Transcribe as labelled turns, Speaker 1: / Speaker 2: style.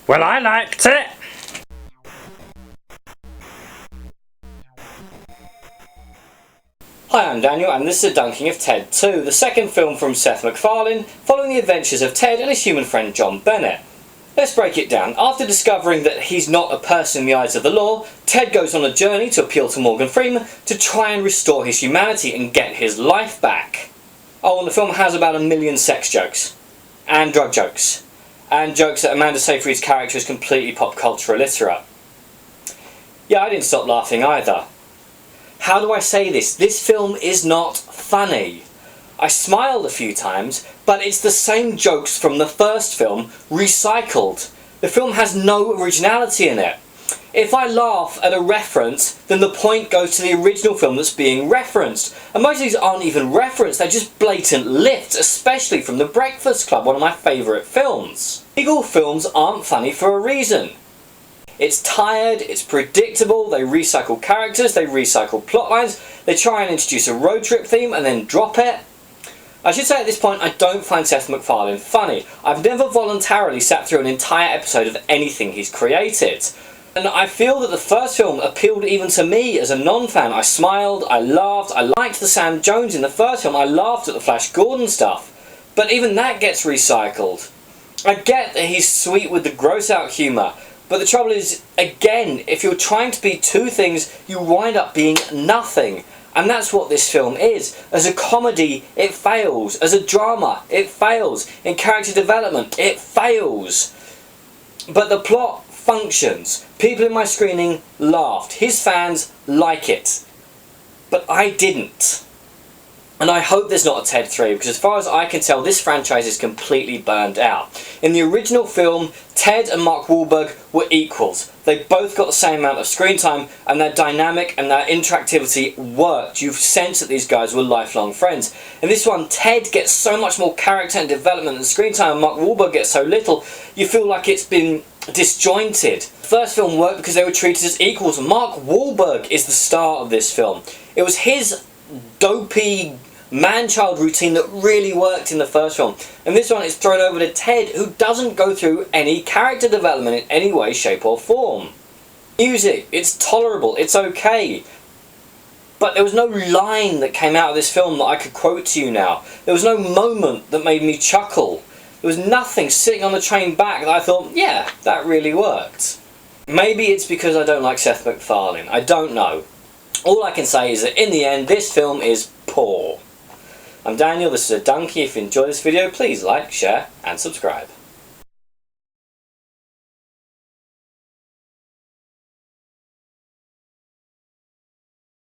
Speaker 1: Well, I liked it.
Speaker 2: Hi, I'm Daniel and this is a dunking of Ted 2, the second film from Seth MacFarlane, following the adventures of Ted and his human friend John Bennett. Let's break it down. After discovering that he's not a person in the eyes of the law, Ted goes on a journey to appeal to Morgan Freeman to try and restore his humanity and get his life back. Oh, and the film has about 1 million sex jokes. And drug jokes. And jokes that Amanda Seyfried's character is completely pop culture illiterate. Yeah, I didn't stop laughing either. How do I say this? This film is not funny. I smiled a few times, but it's the same jokes from the first film, recycled. The film has no originality in it. If I laugh at a reference, then the point goes to the original film that's being referenced. And most of these aren't even referenced, they're just blatant lifts, especially from The Breakfast Club, one of my favourite films. Legal films aren't funny for a reason. It's tired, it's predictable, they recycle characters, they recycle plotlines, they try and introduce a road trip theme and then drop it. I should say at this point I don't find Seth MacFarlane funny. I've never voluntarily sat through an entire episode of anything he's created. And I feel that the first film appealed even to me as a non-fan. I smiled, I laughed, I liked the Sam Jones in the first film, I laughed at the Flash Gordon stuff. But even that gets recycled. I get that he's sweet with the gross out humour, but the trouble is, again, if you're trying to be two things, you wind up being nothing. And that's what this film is. As a comedy, it fails. As a drama, it fails. In character development, it fails. But the plot functions. People in my screening laughed. His fans like it. But I didn't. And I hope there's not a Ted 3, because as far as I can tell, this franchise is completely burned out. In the original film, Ted and Mark Wahlberg were equals. They both got the same amount of screen time, and their dynamic and their interactivity worked. You sense that these guys were lifelong friends. In this one, Ted gets so much more character and development than screen time, and Mark Wahlberg gets so little, you feel like it's been disjointed. The first film worked because they were treated as equals. Mark Wahlberg is the star of this film. It was his dopey man-child routine that really worked in the first film. And this one is thrown over to Ted, who doesn't go through any character development in any way, shape or form. Music, it's tolerable, it's okay. But there was no line that came out of this film that I could quote to you now. There was no moment that made me chuckle. There was nothing sitting on the train back that I thought, yeah, that really worked. Maybe it's because I don't like Seth MacFarlane, I don't know. All I can say is that in the end, this film is poor. I'm Daniel, this is a Donkey. If you enjoyed this video, please like, share and subscribe.